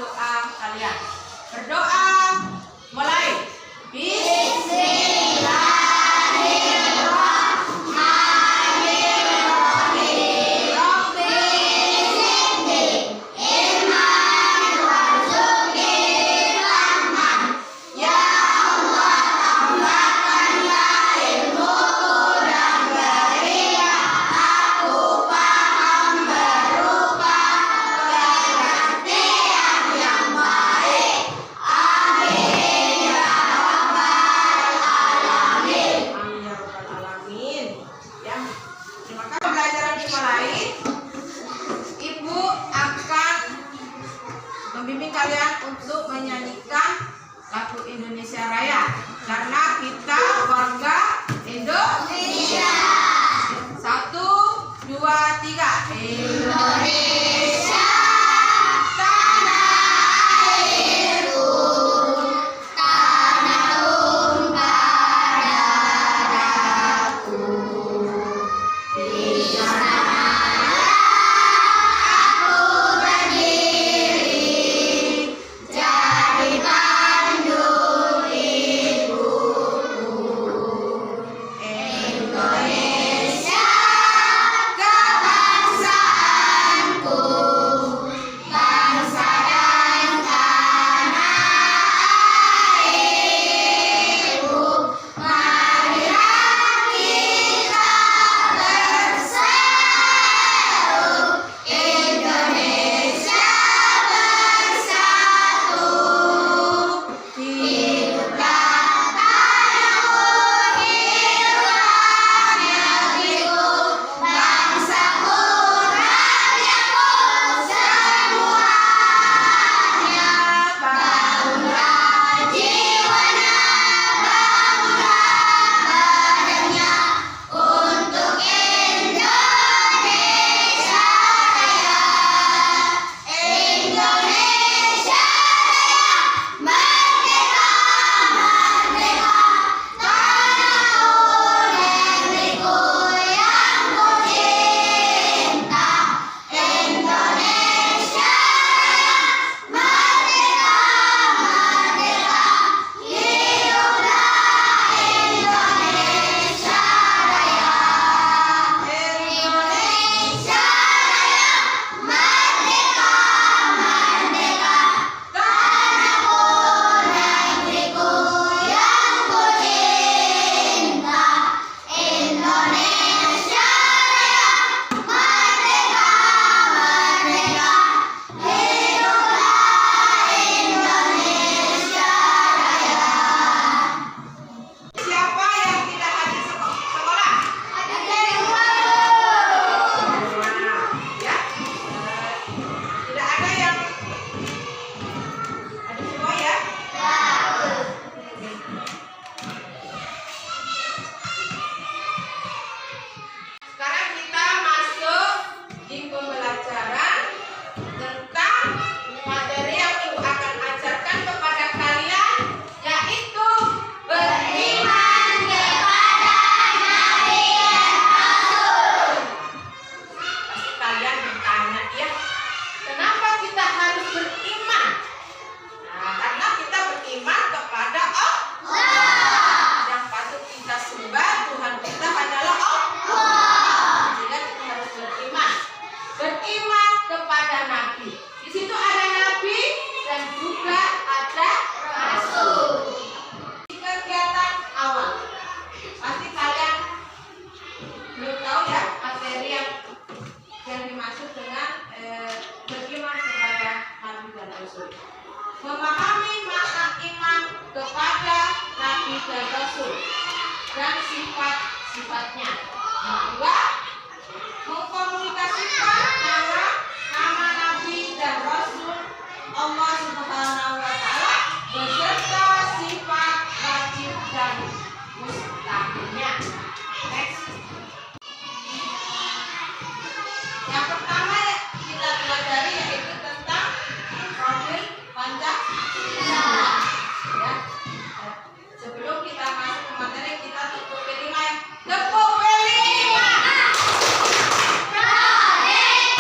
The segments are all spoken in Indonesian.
doa kalian. Berdoa, mulai. Membimbing kalian untuk menyanyikan lagu Indonesia Raya karena kita warga Indonesia. 1, 2, 3. Indonesia tanah airku, tanah tumpah darahku. Di sana memahami makna iman kepada Nabi dan Rasul dan sifat-sifatnya. Kedua, mengkomunikasikan nama Nabi dan Rasul Allah Subhanahu wa Ta'ala beserta sifat wajib dan mustahilnya. Next. Yang pertama kita pelajari yaitu tentang profil Pancasila. Ya. Sebelum kita masuk ke materi, kita tepuk kelima ya. Tepuk kelima. Merdeka!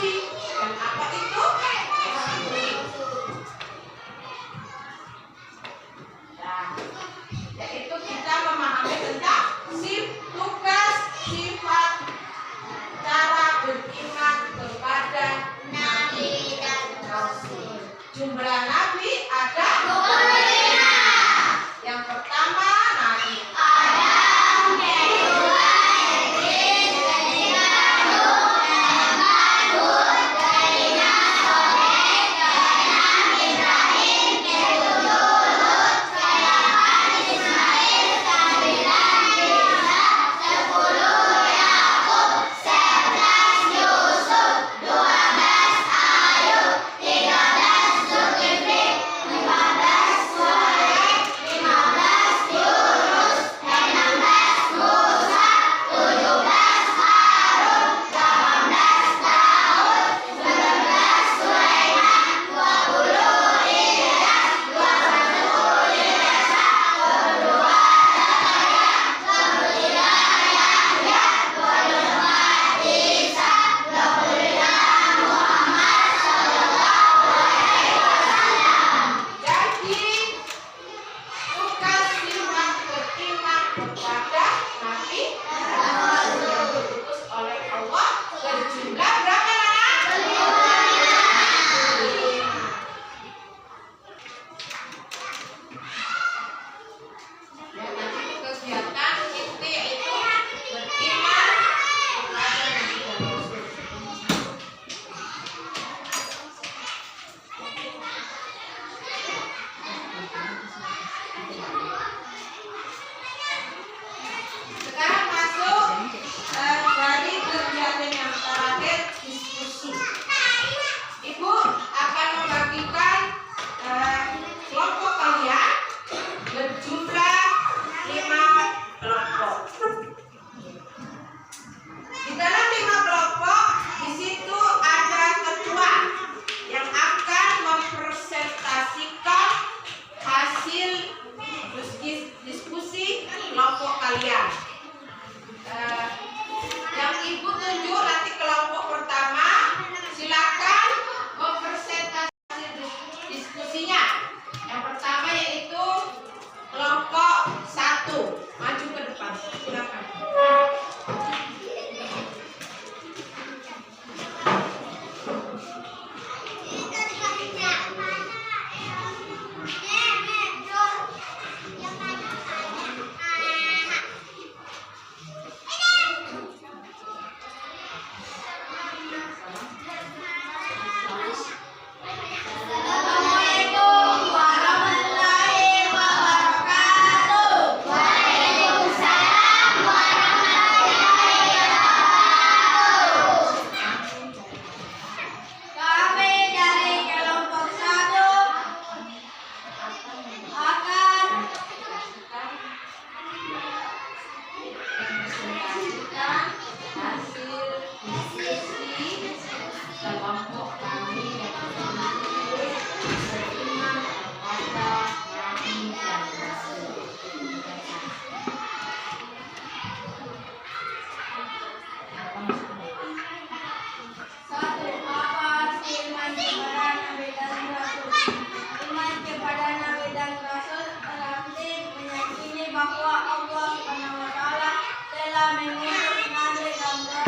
Nabi. Dan apa itu? Nah, yaitu kita memahami tentang tugas, sifat, cara beriman kepada Nabi dan Rasul. Jumlah Nabi ada 25. Yang pertama Nabi Adam, kedua Idris, ketiga Nuh, keempat Hud, kelima Shaleh, keenam Ibrahim, ketujuh Lut, kedelapan Ismail, sembilan Isa, 10 Yakub, 11 Yusuf, 12 Ayub, 13 Zulkifli, 14 Shuaib, 15 Yunus, 16 Musa, 17 Harun, 18 Daud, 19 Sulaiman, 20 Ilyas, 21 Ilyasa, 22 Zakaria, 23 Yahya, 24 Isa, 25 Muhammad sallallahu alaihi wasallam. Jadi tugas sifat beriman kepada Nabi yang diutus oleh Allah berjumlah berapa anak? 25. Dan nanti kegiatan itu yaitu beriman kepada Nabi dan Rasul. Sekarang masuk dari kegiatan yang terakhir, diskusi. Ibu akan membagikan kelompok kalian berjumlah 5 kelompok. Di dalam 5 kelompok, di situ ada ketua yang akan mempresentasikan hasil diskusi kelompok kalian. Yang ibu tunjuk nanti kelompok pertama, silakan mempresentasi diskusinya. Yang pertama yaitu kelompok 1, maju ke depan, silakan. Assalamualaikum warahmatullahi wabarakatuh. Waalaikumsalam warahmatullahi wabarakatuh. Kami dari kelompok 1 akan mempresentasikan hasil diskusi kelompok kami yang beriman kepada Nabi dan Rasul. Satu, apa arti iman kepada Nabi dan Rasul? Iman kepada Nabi dan Rasul berarti meyakini bahwa Allah Subhanahu wa Ta'ala telah mengutus Nabi dan Rasul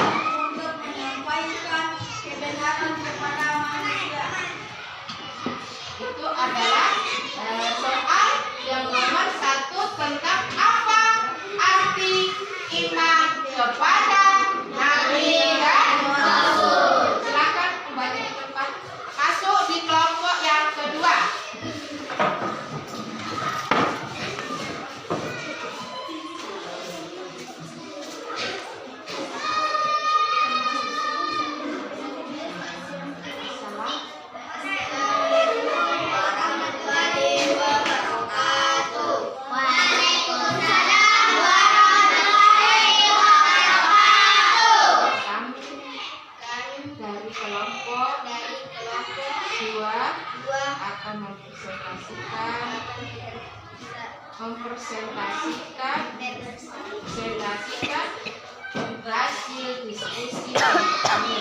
untuk menyampaikan kebenaran kepada manusia. Itu adalah soal yang nomor 1 tentang apa arti iman kepada Nabi dan Rasul. Silakan kembali ke tempat. Masuk di kelompok yang kedua. mempresentasikan hasil diskusi kami.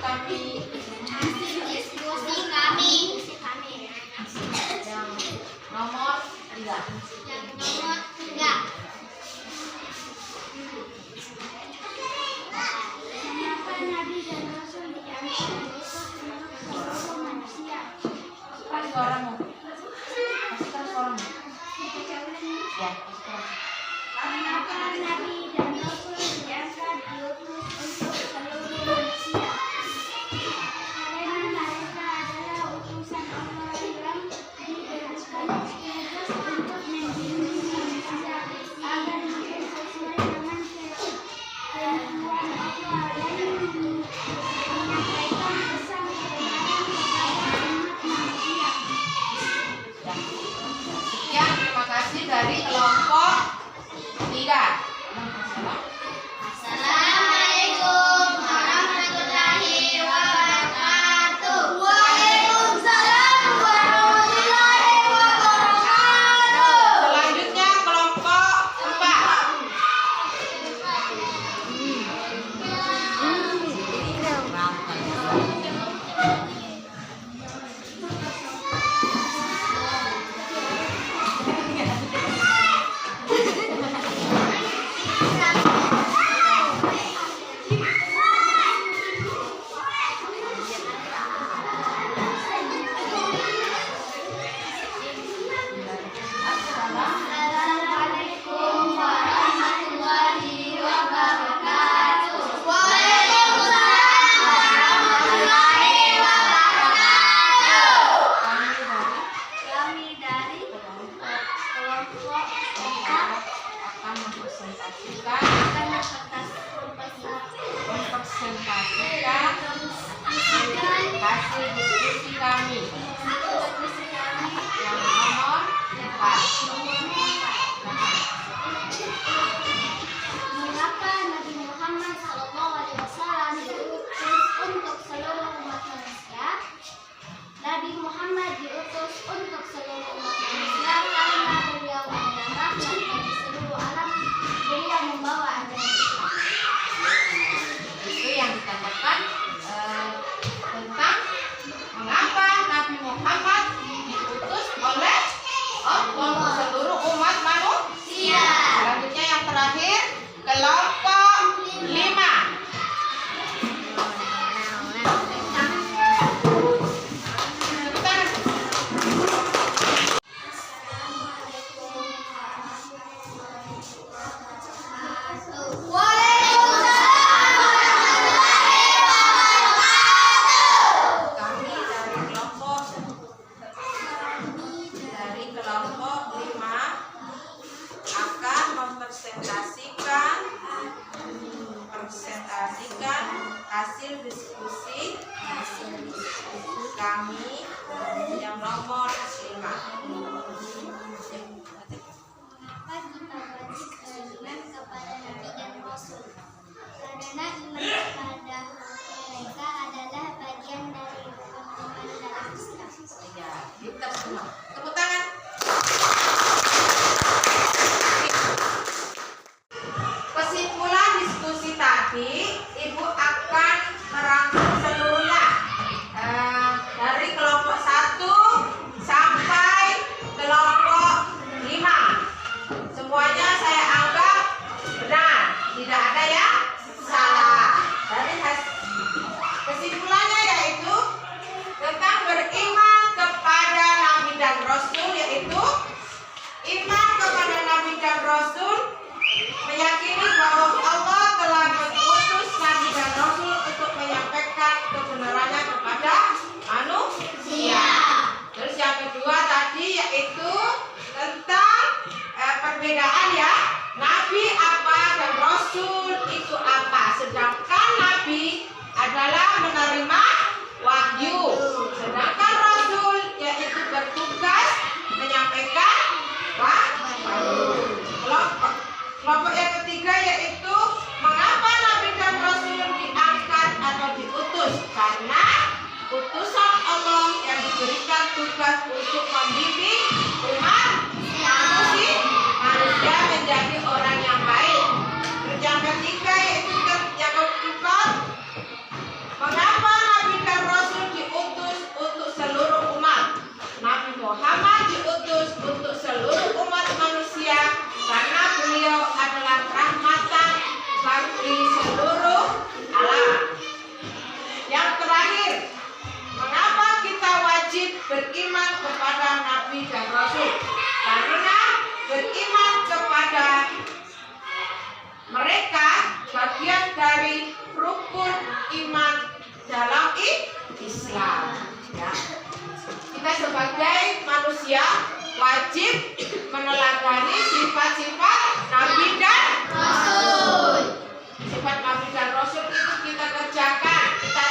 kami. Diskusi kami. Yang nomor 3. Yang nomor 3. Kenapa Nabi dan Rasul diangkat untuk seluruh manusia? Kasih suaramu. Kasihkan suaramu. Ya, Kenapa Nabi dan Rasul diangkat diutus untuk seluruh manusia? Karena mereka adalah utusan Allah yang diberikan tugas untuk membimbing manusia agar hidup sesuai dengan kehendak Allah dan menyampaikan pesan kebenaran kepada umat manusia. sekian, terima kasih dari kelompok 3. Assalamualaikum warahmatullahi wabarakatuh. Waalaikumsalam warahmatullahi wabarakatuh. Selanjutnya kelompok 4. Assalamualaikum warahmatullahi wabarakatuh. Waalaikumsalam warahmatullahi wabarakatuh. Kami dari kelompok 4 Akan mempresentasikan hasil diskusi kami. Yang nomor 4. Mengapa Nabi Muhammad SAW diutus untuk seluruh umat manusia? Nabi Muhammad diutus untuk seluruh umat manusia karena beliau adalah rahmat bagi seluruh alam. Beliau membawa ajaran Islam. Itu yang dikatakan tentang mengapa Nabi Muhammad diutus oleh Allah untuk seluruh umat manusia. Selanjutnya yang terakhir kelompok 5. Kami dari kelompok 5 akan mempresentasikan hasil diskusi kami yang nomor 5. Mengapa kita wajib beriman kepada Nabi dan Rasul? Karena iman kepada mereka adalah bagian dari rukun iman dalam Islam. Ya, kita semua. Tepuk tangan. Kesimpulan diskusi tadi, Ibu akan merangkum seluruhnya dari kelompok 1 sampai kelompok 5. Semuanya saya anggap benar. dari rukun iman dalam Islam. Ya. Kita sebagai manusia wajib meneladani sifat-sifat Nabi dan Rasul. Sifat Nabi dan Rasul itu kita kerjakan, kita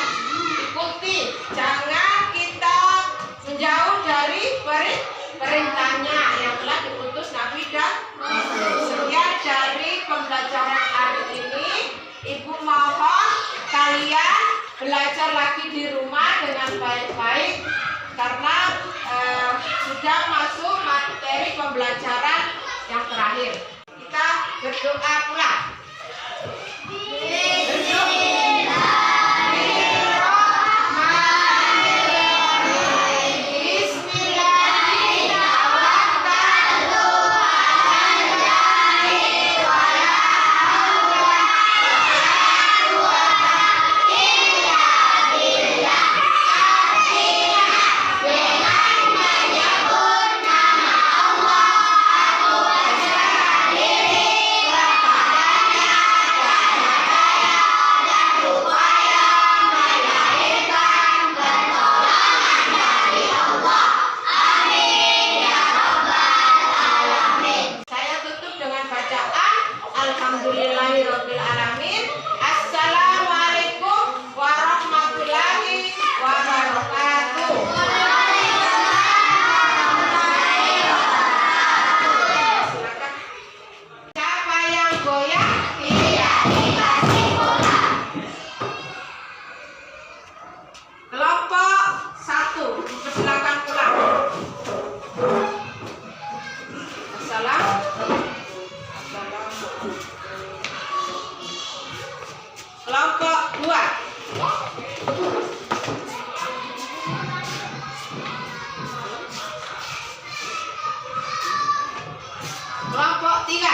ikuti. Jangan kita menjauh dari perintahnya yang telah diutus Nabi dan Rasul. Sekian dari pembelajaran hari ini. Ibu mohon kalian belajar lagi di rumah dengan baik-baik karena sudah masuk materi pembelajaran yang terakhir. Kita berdoa pula. Alhamdulillahirrabbilalamin. Assalamualaikum warahmatullahi wabarakatuh. Silakan. Siapa yang goyang? Tidak dikasih pulang. Kelompok 1 persilakan pulang. Kelompok 2. Kelompok 3.